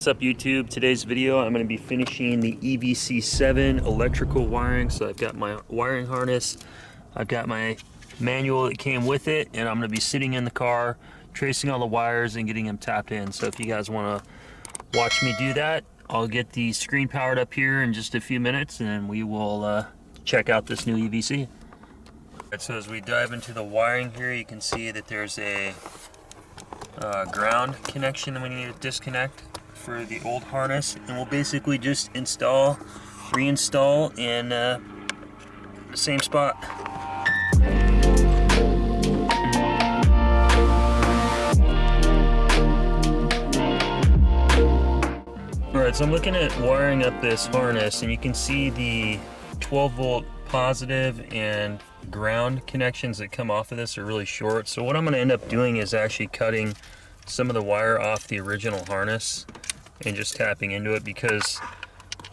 What's up YouTube? Today's video I'm going to be finishing the EVC7 electrical wiring. So I've got my wiring harness, I've got my manual that came with it, and I'm going to be sitting in the car tracing all the wires and getting them tapped in. So if you guys want to watch me do that, I'll get the screen powered up here in just a few minutes and we will check out this new EVC. So as we dive into the wiring here, you can see that there's a ground connection that we need to disconnect for the old harness, and we'll basically just reinstall in the same spot. Alright, so I'm looking at wiring up this harness, and you can see the 12 volt positive and ground connections that come off of this are really short. So what I'm going to end up doing is actually cutting some of the wire off the original harness and just tapping into it, because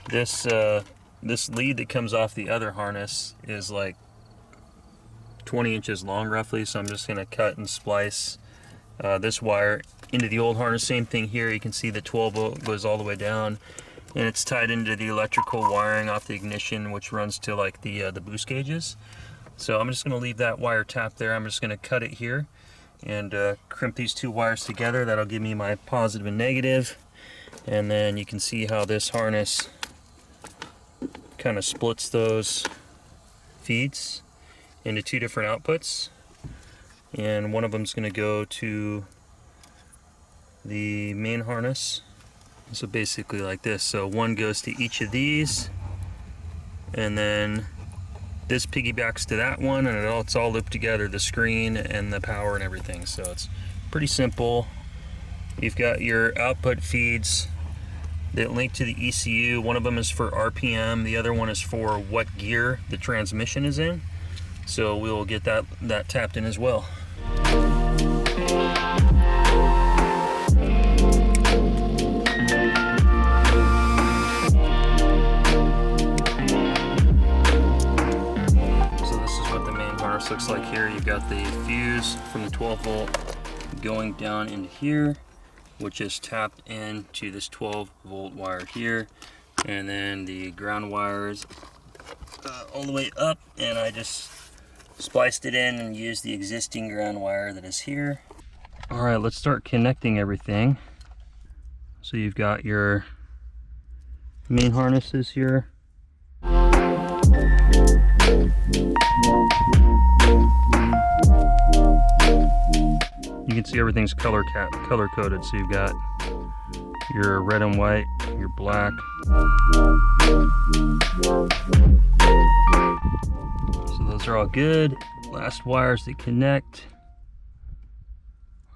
this lead that comes off the other harness is like 20 inches long roughly. So I'm just going to cut and splice this wire into the old harness. Same thing here, you can see the 12 volt goes all the way down and it's tied into the electrical wiring off the ignition, which runs to like the boost gauges. So I'm just going to leave that wire tapped there. I'm just going to cut it here and crimp these two wires together. That'll give me my positive and negative. And then you can see how this harness kind of splits those feeds into two different outputs. And one of them is going to go to the main harness. So basically like this. So one goes to each of these, and then this piggybacks to that one, and it's all looped together, the screen and the power and everything. So it's pretty simple. You've got your output feeds that link to the ECU. One of them is for RPM, the other one is for what gear the transmission is in. So we'll get that tapped in as well. Looks like here you've got the fuse from the 12 volt going down into here, which is tapped into this 12 volt wire here, and then the ground wires all the way up, and I just spliced it in and used the existing ground wire that is here. All right, let's start connecting everything. So you've got your main harnesses here. You can see everything's color coded. So you've got your red and white, your black. So those are all good. Last wires that connect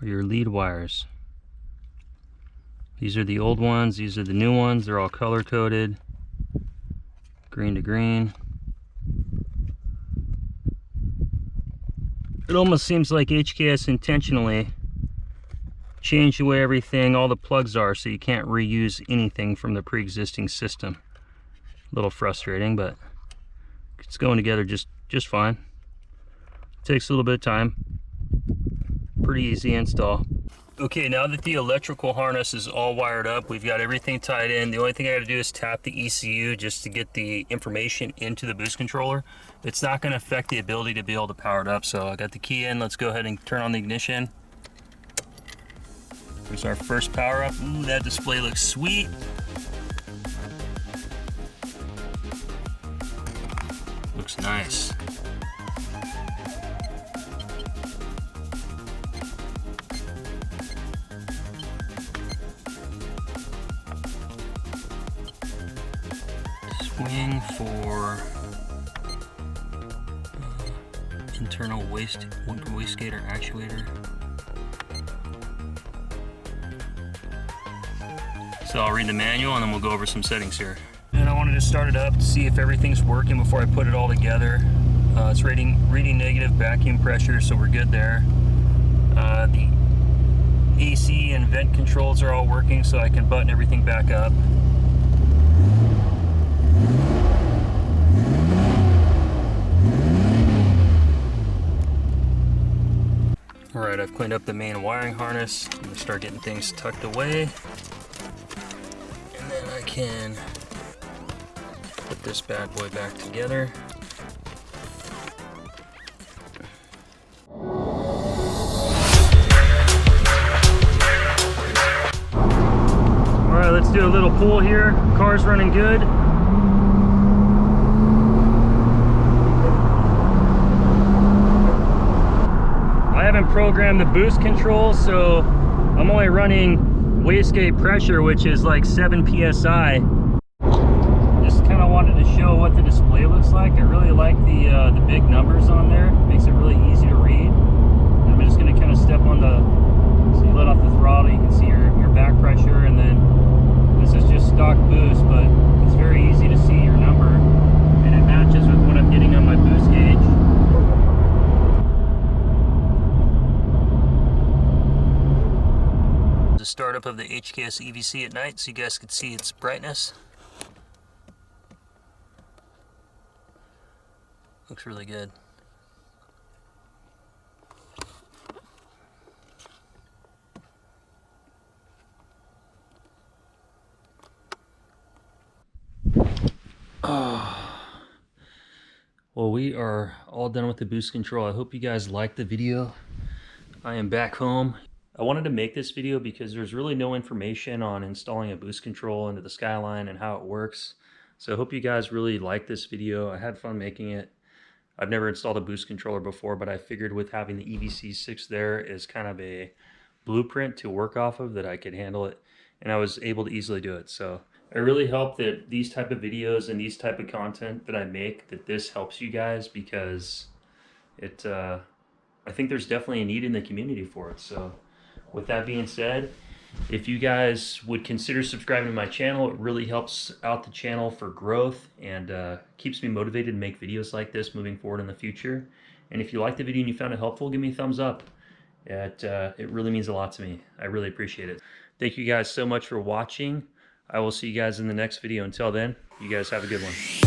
are your lead wires. These are the old ones, these are the new ones. They're all color coded, green to green. It almost seems like HKS intentionally changed the way everything, all the plugs are, so you can't reuse anything from the pre-existing system. A little frustrating, but it's going together just fine. Takes a little bit of time. Pretty easy install. Okay, now that the electrical harness is all wired up, we've got everything tied in. The only thing I got to do is tap the ECU just to get the information into the boost controller. It's not going to affect the ability to be able to power it up. So I got the key in. Let's go ahead and turn on the ignition. Here's our first power up. Ooh, that display looks sweet. Looks nice. Swing for internal wastegator actuator. So I'll read the manual and then we'll go over some settings here. And I wanted to start it up to see if everything's working before I put it all together. It's reading negative vacuum pressure, so we're good there. The AC and vent controls are all working, so I can button everything back up. Alright, I've cleaned up the main wiring harness. I'm going to start getting things tucked away. I can put this bad boy back together. All right, let's do a little pull here. Car's running good. I haven't programmed the boost control, so I'm only running wastegate pressure, which is like 7 psi. Just kind of wanted to show what the display looks like. I really like the big numbers on there. Makes it really easy to read. I'm just going to kind of step on so you let off the throttle, you can see your back pressure, and then this is just stock boost, but it's very easy to see your number, and it matches with what I'm getting on my boost gauge. The startup of the HKS EVC at night, so you guys can see its brightness. Looks really good. Well, we are all done with the boost control. I hope you guys liked the video. I am back home. I wanted to make this video because there's really no information on installing a boost control into the Skyline and how it works. So I hope you guys really like this video. I had fun making it. I've never installed a boost controller before, but I figured with having the EVC6 there is kind of a blueprint to work off of, that I could handle it, and I was able to easily do it. So I really hope that these type of videos and these type of content that I make, that this helps you guys, because it I think there's definitely a need in the community for it. So with that being said, if you guys would consider subscribing to my channel, it really helps out the channel for growth and keeps me motivated to make videos like this moving forward in the future. And if you liked the video and you found it helpful, give me a thumbs up. It really means a lot to me. I really appreciate it. Thank you guys so much for watching. I will see you guys in the next video. Until then, you guys have a good one.